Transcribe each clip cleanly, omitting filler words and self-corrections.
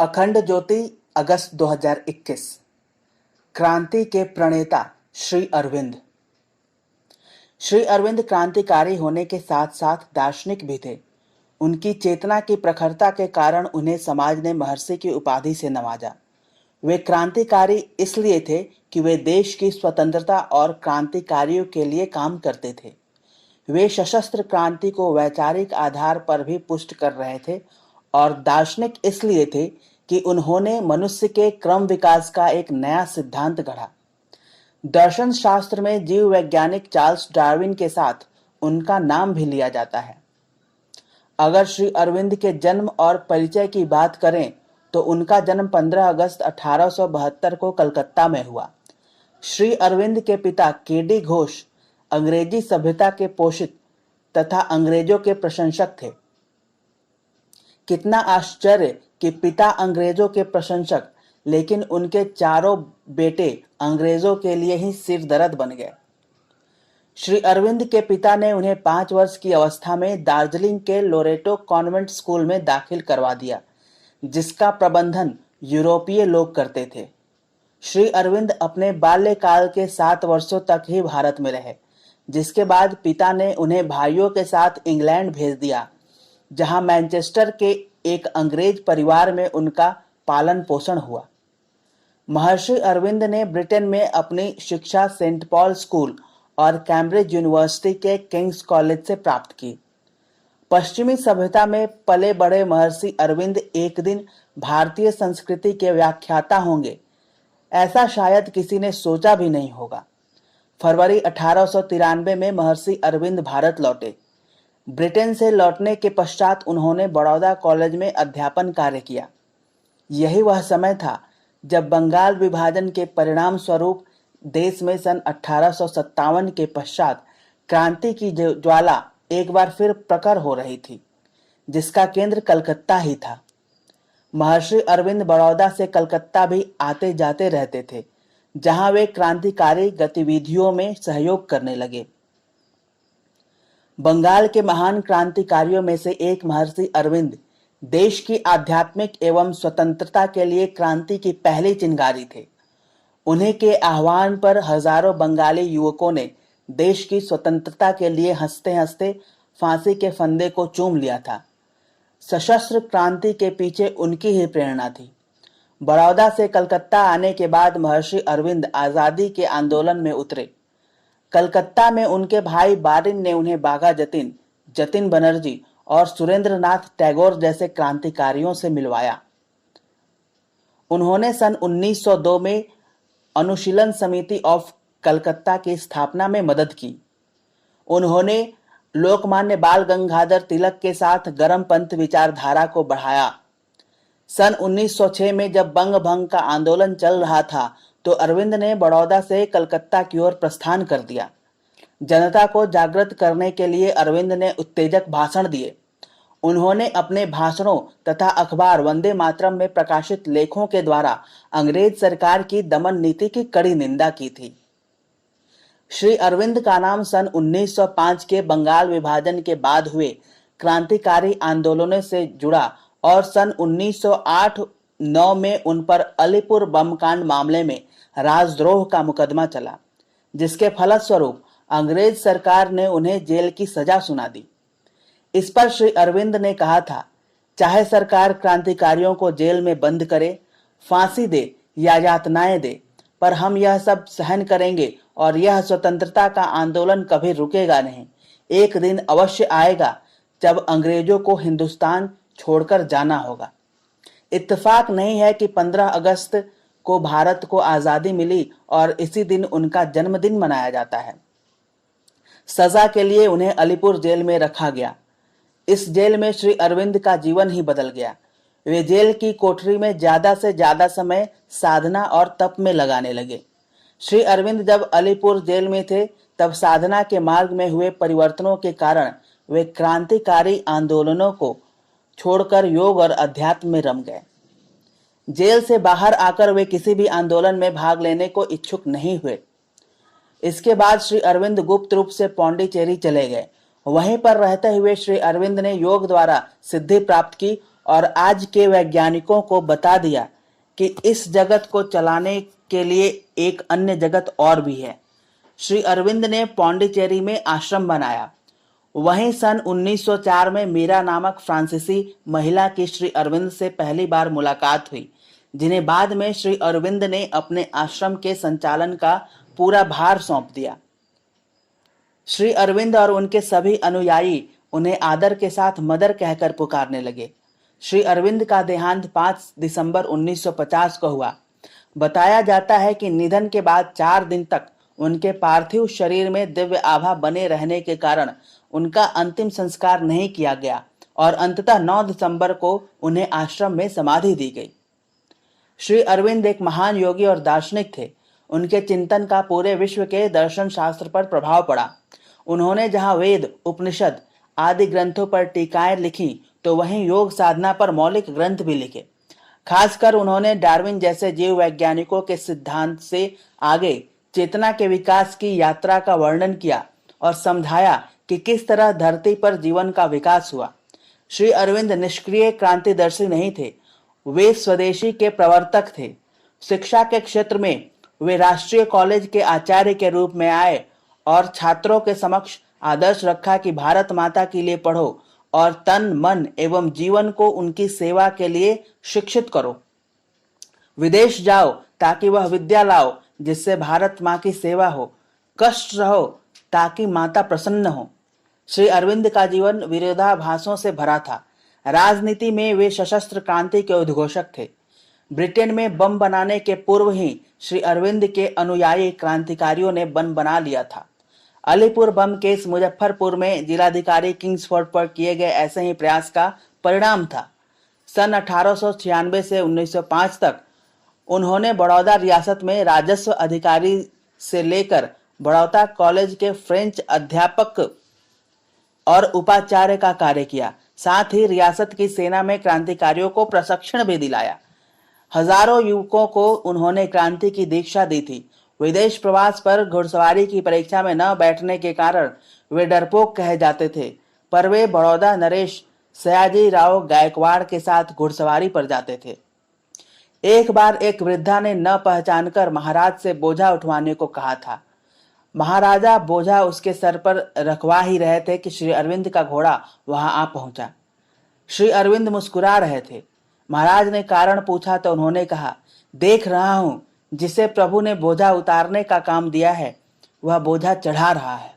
अखंड ज्योति अगस्त 2021। क्रांति के प्रणेता श्री अरविंद। श्री अरविंद क्रांतिकारी होने के साथ साथ दार्शनिक भी थे। उनकी चेतना की प्रखरता के कारण उन्हें समाज ने महर्षि की उपाधि से नवाजा। वे क्रांतिकारी इसलिए थे कि वे देश की स्वतंत्रता और क्रांतिकारियों के लिए काम करते थे। वे सशस्त्र क्रांति को वैचारिक आधार पर भी पुष्ट कर रहे थे और दार्शनिक इसलिए थे कि उन्होंने मनुष्य के क्रम विकास का एक नया सिद्धांत गढ़ा। दर्शन शास्त्र में जीव वैज्ञानिक चार्ल्स डार्विन के साथ उनका नाम भी लिया जाता है। अगर श्री अरविंद के जन्म और परिचय की बात करें तो उनका जन्म 15 अगस्त 1872 को कलकत्ता में हुआ। श्री अरविंद के पिता केडी घोष अंग्रेजी सभ्यता के पोषित तथा अंग्रेजों के प्रशंसक थे। कितना आश्चर्य कि पिता अंग्रेजों के प्रशंसक, लेकिन उनके चारों बेटे अंग्रेजों के लिए ही सिरदर्द बन गए। श्री अरविंद के पिता ने उन्हें 5 वर्ष की अवस्था में दार्जिलिंग के लोरेटो कॉन्वेंट स्कूल में दाखिल करवा दिया, जिसका प्रबंधन यूरोपीय लोग करते थे। श्री अरविंद अपने बाल्यकाल के 7 वर्षों तक ही भारत में रहे, जिसके बाद पिता ने उन्हें भाइयों के साथ इंग्लैंड भेज दिया, जहां मैनचेस्टर के एक अंग्रेज परिवार में उनका पालन पोषण हुआ। महर्षि अरविंद ने ब्रिटेन में अपनी शिक्षा सेंट पॉल स्कूल और कैम्ब्रिज यूनिवर्सिटी के किंग्स कॉलेज से प्राप्त की। पश्चिमी सभ्यता में पले बड़े महर्षि अरविंद एक दिन भारतीय संस्कृति के व्याख्याता होंगे, ऐसा शायद किसी ने सोचा भी नहीं होगा। फरवरी 1893 में महर्षि अरविंद भारत लौटे। ब्रिटेन से लौटने के पश्चात उन्होंने बड़ौदा कॉलेज में अध्यापन कार्य किया। यही वह समय था जब बंगाल विभाजन के परिणाम स्वरूप देश में सन 1857 के पश्चात क्रांति की ज्वाला एक बार फिर प्रखर हो रही थी, जिसका केंद्र कलकत्ता ही था। महर्षि अरविंद बड़ौदा से कलकत्ता भी आते जाते रहते थे, जहां वे क्रांतिकारी गतिविधियों में सहयोग करने लगे। बंगाल के महान क्रांतिकारियों में से एक महर्षि अरविंद देश की आध्यात्मिक एवं स्वतंत्रता के लिए क्रांति की पहली चिंगारी थे। उन्हीं के आह्वान पर हजारों बंगाली युवकों ने देश की स्वतंत्रता के लिए हंसते हंसते फांसी के फंदे को चूम लिया था। सशस्त्र क्रांति के पीछे उनकी ही प्रेरणा थी। बड़ौदा से कलकत्ता आने के बाद महर्षि अरविंद आजादी के आंदोलन में उतरे। कलकत्ता में उनके भाई बारिन ने उन्हें बाघा जतिन, जतिन बनर्जी और सुरेंद्रनाथ टैगोर जैसे क्रांतिकारियों से मिलवाया। उन्होंने सन 1902 में अनुशीलन समिति ऑफ कलकत्ता की स्थापना में मदद की। उन्होंने लोकमान्य बाल गंगाधर तिलक के साथ गर्मपंथ विचारधारा को बढ़ाया। सन 1906 में जब बंग भंग का आंदोलन चल रहा था तो अरविंद ने बड़ौदा से कलकत्ता की ओर प्रस्थान कर दिया। जनता को जागृत करने के लिए अरविंद ने उत्तेजक भाषण दिए। उन्होंने अपने भाषणों तथा अखबार वंदे मातरम में प्रकाशित लेखों के द्वारा अंग्रेज सरकार की दमन नीति की कड़ी निंदा की थी। श्री अरविंद का नाम सन 1905 के बंगाल विभाजन के बाद हुए क्रांतिकारी आंदोलनों से जुड़ा और सन 1908-9 में उन पर अलीपुर बम कांड मामले में राजद्रोह का मुकदमा चला, जिसके फलस्वरूप अंग्रेज सरकार ने उन्हें जेल की सजा सुना दी। इस पर श्री अरविंद ने कहा था, चाहे सरकार क्रांतिकारियों को जेल में बंद करे, फांसी दे या यातनाएं दे, पर हम यह सब सहन करेंगे और यह स्वतंत्रता का आंदोलन कभी रुकेगा नहीं। एक दिन अवश्य आएगा जब अंग्रेजों को हिंदुस्तान छोड़कर जाना होगा। इत्तेफाक नहीं है कि 15 अगस्त को भारत को आजादी मिली और इसी दिन उनका जन्मदिन मनाया जाता है। सजा के लिए उन्हें अलीपुर जेल में रखा गया। इस जेल में श्री अरविंद का जीवन ही बदल गया। वे जेल की कोठरी में ज्यादा से ज्यादा समय साधना और तप में लगाने लगे। श्री अरविंद जब अलीपुर जेल में थे तब साधना के मार्ग में हुए परिवर्तनों के कारण वे क्रांतिकारी आंदोलनों को छोड़कर योग और अध्यात्म में रम गए। जेल से बाहर आकर वे किसी भी आंदोलन में भाग लेने को इच्छुक नहीं हुए। इसके बाद श्री अरविंद गुप्त रूप से पौंडीचेरी चले गए। वहीं पर रहते हुए श्री अरविंद ने योग द्वारा सिद्धि प्राप्त की और आज के वैज्ञानिकों को बता दिया कि इस जगत को चलाने के लिए एक अन्य जगत और भी है। श्री अरविंद ने पौंडीचेरी में आश्रम बनाया। वहीं सन 1904 में मीरा नामक फ्रांसीसी महिला की श्री अरविंद से पहली बार मुलाकात हुई, जिन्हें बाद में श्री अरविंद ने अपने आश्रम के संचालन का पूरा भार सौंप दिया। श्री अरविंद और उनके सभी अनुयायी उन्हें आदर के साथ मदर कहकर पुकारने लगे। श्री अरविंद का देहांत 5 दिसंबर 1950 को हुआ। बताया जाता है कि निधन के बाद 4 दिन तक उनके पार्थिव शरीर में दिव्य आभा बने रहने के कारण उनका अंतिम संस्कार नहीं किया गया और अंततः 9 दिसंबर को उन्हें आश्रम में समाधि दी गई। श्री अरविंद एक महान योगी और दार्शनिक थे। उनके चिंतन का पूरे विश्व के दर्शन शास्त्र पर प्रभाव पड़ा। उन्होंने जहां वेद, उपनिषद आदि ग्रंथों पर टीकाएं लिखी, तो वहीं योग साधना पर मौलिक ग्रंथ भी लिखे। खासकर उन्होंने डार्विन जैसे जीव वैज्ञानिकों के सिद्धांत से आगे चेतना के विकास की यात्रा का वर्णन किया और समझाया कि किस तरह धरती पर जीवन का विकास हुआ। श्री अरविंद निष्क्रिय क्रांतिदर्शी नहीं थे, वे स्वदेशी के प्रवर्तक थे। शिक्षा के क्षेत्र में वे राष्ट्रीय कॉलेज के आचार्य के रूप में आए और छात्रों के समक्ष आदर्श रखा कि भारत माता के लिए पढ़ो और तन, मन एवं जीवन को उनकी सेवा के लिए शिक्षित करो। विदेश जाओ ताकि वह विद्या लाओ जिससे भारत माँ की सेवा हो। कष्ट रहो ताकि माता प्रसन्न हो। श्री अरविंद का जीवन विरोधाभासों से भरा था। राजनीति में वे सशस्त्र क्रांति के उद्घोषक थे। ब्रिटेन में बम बनाने के पूर्व ही श्री अरविंद के अनुयायी क्रांतिकारियों ने बम बना लिया था। अलीपुर बम केस मुजफ्फरपुर में जिलाधिकारी किंग्सफोर्ड पर किए गए ऐसे ही प्रयास का परिणाम था। सन 1896 से 1905 तक उन्होंने बड़ौदा रियासत में राजस्व अधिकारी से लेकर बड़ौदा कॉलेज के फ्रेंच अध्यापक और उपाचार्य का कार्य किया। साथ ही रियासत की सेना में क्रांतिकारियों को प्रशिक्षण भी दिलाया। हजारों युवकों को उन्होंने क्रांति की दीक्षा दी थी। विदेश प्रवास पर घुड़सवारी की परीक्षा में न बैठने के कारण वे डरपोक कहे जाते थे, पर वे बड़ौदा नरेश सयाजी राव गायकवाड़ के साथ घुड़सवारी पर जाते थे। एक बार एक वृद्धा ने न पहचानकर महाराज से बोझा उठवाने को कहा था। महाराजा बोझा उसके सर पर रखवा ही रहे थे कि श्री अरविंद का घोड़ा वहां आ पहुंचा। श्री अरविंद मुस्कुरा रहे थे। महाराज ने कारण पूछा तो उन्होंने कहा, देख रहा हूं, जिसे प्रभु ने बोझा उतारने का काम दिया है वह बोझा चढ़ा रहा है।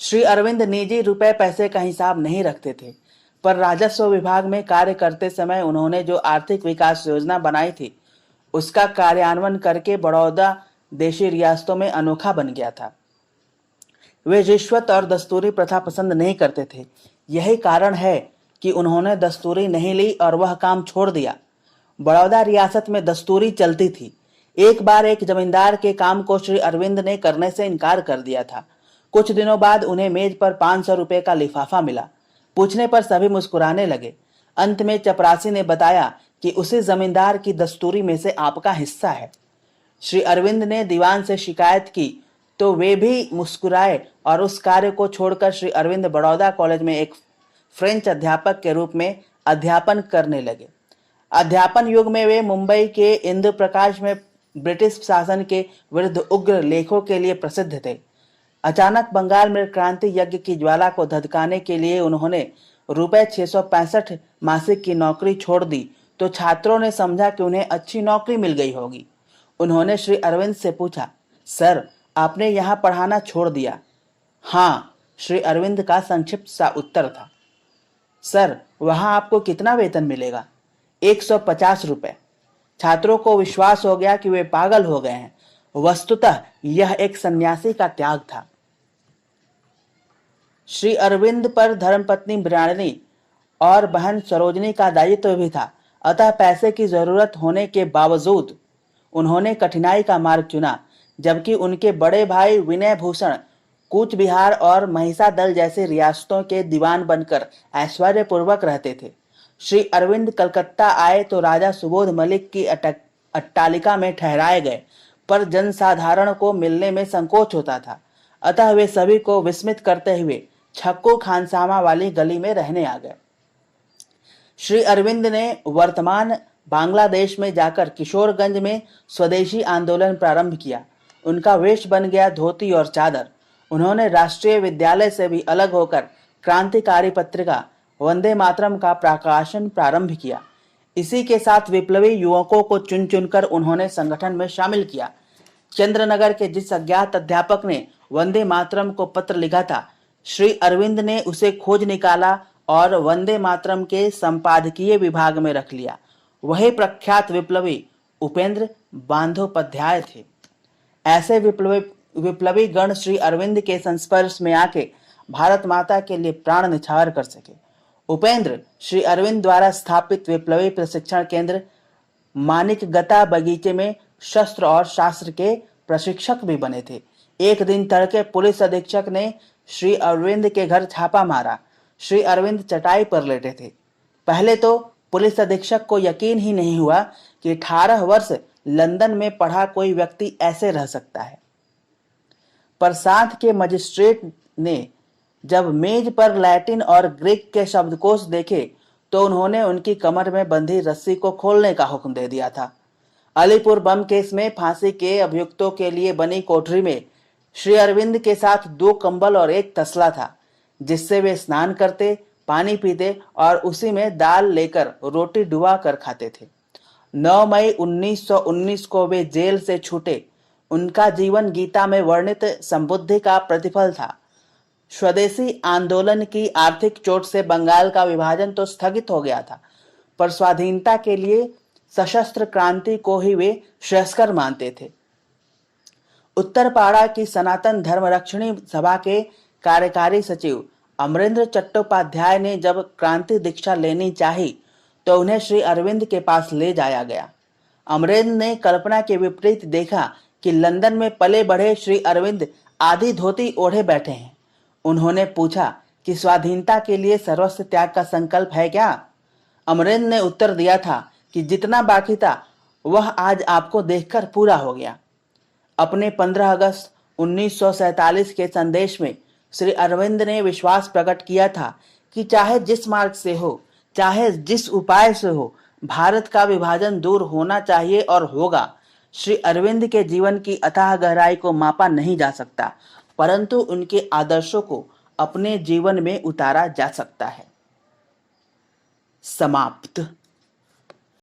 श्री अरविंद निजी रुपए पैसे का हिसाब नहीं रखते थे, पर राजस्व विभाग में कार्य करते समय उन्होंने जो आर्थिक विकास योजना बनाई थी उसका कार्यान्वयन करके बड़ौदा देशी रियासतों में अनोखा बन गया था। वे रिश्वत और दस्तूरी प्रथा पसंद नहीं करते थे। यही कारण है कि उन्होंने दस्तूरी नहीं ली और वह काम छोड़ दिया। बड़ौदा रियासत में दस्तूरी चलती थी। एक बार एक जमींदार के काम को श्री अरविंद ने करने से इनकार कर दिया था। कुछ दिनों बाद उन्हें मेज पर 500 रुपए का लिफाफा मिला। पूछने पर सभी मुस्कुराने लगे। अंत में चपरासी ने बताया कि उसी जमींदार की दस्तूरी में से आपका हिस्सा है। श्री अरविंद ने दीवान से शिकायत की तो वे भी मुस्कुराए और उस कार्य को छोड़कर श्री अरविंद बड़ौदा कॉलेज में एक फ्रेंच अध्यापक के रूप में अध्यापन करने लगे। अध्यापन युग में वे मुंबई के इंद्रप्रकाश में ब्रिटिश शासन के विरुद्ध उग्र लेखों के लिए प्रसिद्ध थे। अचानक बंगाल में क्रांति यज्ञ की ज्वाला को धधकाने के लिए उन्होंने रुपए 665 मासिक की नौकरी छोड़ दी तो छात्रों ने समझा कि उन्हें अच्छी नौकरी मिल गई होगी। उन्होंने श्री अरविंद से पूछा, सर आपने यहाँ पढ़ाना छोड़ दिया? हाँ, श्री अरविंद का संक्षिप्त सा उत्तर था। सर वहां आपको कितना वेतन मिलेगा? 150 रुपए। छात्रों को विश्वास हो गया कि वे पागल हो गए हैं। वस्तुतः यह एक सन्यासी का त्याग था। श्री अरविंद पर धर्मपत्नी मृणालिनी और बहन सरोजनी का दायित्व भी था, अतः पैसे की जरूरत होने के बावजूद उन्होंने कठिनाई का मार्ग चुना, जबकि उनके बड़े भाई विनय भूषण कूच बिहार और महिषादल जैसे रियासतों के दीवान बनकर ऐश्वर्यपूर्वक रहते थे। श्री अरविंद कलकत्ता आए तो राजा सुबोध मलिक की अट्टालिका में ठहराए गए, पर जनसाधारण को मिलने में संकोच होता था, अतः वे सभी को विस्मित करते हुए छक्कू खानसामा वाली गली में रहने आ गए। श्री अरविंद ने वर्तमान बांग्लादेश में जाकर किशोरगंज में स्वदेशी आंदोलन प्रारंभ किया। उनका वेश बन गया धोती और चादर। उन्होंने राष्ट्रीय विद्यालय से भी अलग होकर क्रांतिकारी पत्रिका वंदे मातरम का प्रकाशन प्रारंभ किया। इसी के साथ विप्लवी युवकों को चुन चुनकर उन्होंने संगठन में शामिल किया। चंद्रनगर के जिस अज्ञात अध्यापक ने वंदे मातरम को पत्र लिखा था, श्री अरविंद ने उसे खोज निकाला और वंदे मातरम के संपादकीय विभाग में रख लिया। वही प्रख्यात विप्लवी उपेंद्र बंदोपाध्याय थे। ऐसे विप्लवी गण श्री अरविंद के संस्पर्श में आके भारत माता के लिए प्राण न्यौछावर कर सके। उपेंद्र श्री अरविंद द्वारा स्थापित विप्लवी प्रशिक्षण केंद्र मानिकगता बगीचे में शस्त्र और शास्त्र के प्रशिक्षक भी बने थे। एक दिन तड़के पुलिस अधीक्षक ने श्री अरविंद के घर छापा मारा। श्री अरविंद चटाई पर लेटे थे। पहले तो पुलिस अधीक्षक को यकीन ही नहीं हुआ कि 18 वर्ष लंदन में पढ़ा कोई व्यक्ति ऐसे रह सकता है। पर साथ के मजिस्ट्रेट ने जब मेज पर लैटिन और ग्रीक के शब्दकोश देखे तो उन्होंने उनकी कमर में बंधी रस्सी को खोलने का हुक्म दे दिया था। अलीपुर बम केस में फांसी के अभियुक्तों के लिए बनी कोठरी में श्री अरविंद के साथ 2 कंबल और 1 तसला था, जिससे वे स्नान करते, पानी पीते और उसी में दाल लेकर रोटी डुबा कर खाते थे। 9 मई 1919 को वे जेल से छूटे। उनका जीवन गीता में वर्णित संबुद्धि का प्रतिफल था। स्वदेशी आंदोलन की आर्थिक चोट से बंगाल का विभाजन तो स्थगित हो गया था, पर स्वाधीनता के लिए सशस्त्र क्रांति को ही वे श्रेयस्कर मानते थे। उत्तरपाड़ा की सनातन धर्मरक्षणी सभा के कार्यकारी सचिव अमरेंद्र चट्टोपाध्याय ने जब क्रांति दीक्षा लेनी चाही तो उन्हें श्री अरविंद के पास ले जाया गया। अमरेंद्र ने कल्पना के विपरीत देखा कि लंदन में पले बढ़े श्री अरविंद आधी धोती ओढ़े बैठे हैं। उन्होंने पूछा कि स्वाधीनता के लिए सर्वस्व त्याग का संकल्प है क्या? अमरेंद्र ने उत्तर दिया था कि जितना बाकी था वह आज आपको देखकर पूरा हो गया। अपने 15 अगस्त 1947 के संदेश में श्री अरविंद ने विश्वास प्रकट किया था कि चाहे जिस मार्ग से हो, चाहे जिस उपाय से हो, भारत का विभाजन दूर होना चाहिए और होगा। श्री अरविंद के जीवन की अथाह गहराई को मापा नहीं जा सकता, परंतु उनके आदर्शों को अपने जीवन में उतारा जा सकता है। समाप्त।